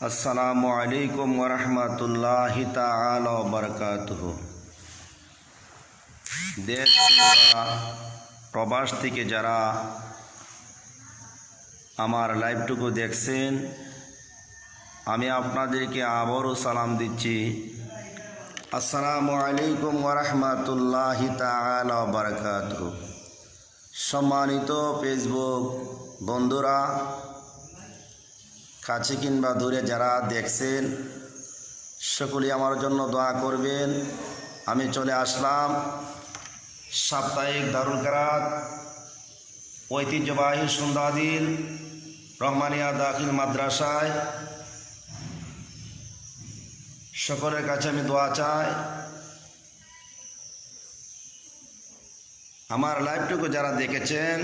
আসসালামু আলাইকুম ওয়া রাহমাতুল্লাহি তাআলা ওয়া বারাকাতুহু। দেশ কিংবা প্রবাস থেকে যারা আমার লাইভটুকু দেখছেন, আমি আপনাদেরকে আবারও সালাম দিচ্ছি। আসসালামু আলাইকুম ওয়া রাহমাতুল্লাহি তাআলা ওয়া বারাকাতুহু। সম্মানিত ফেসবুক বন্ধুরা, কাছে কিংবা দূরে যারা দেখছেন, সকলেই আমার জন্য দোয়া করবেন। আমি চলে আসলাম সাপ্তাহিক দারুল কেরাত ঐতিহ্যবাহী সন্ধ্যাদিন রহমানিয়া দাখিল মাদ্রাসায়। সকলের কাছে আমি দোয়া চাই, আমার লাইভটুকু যারা দেখেছেন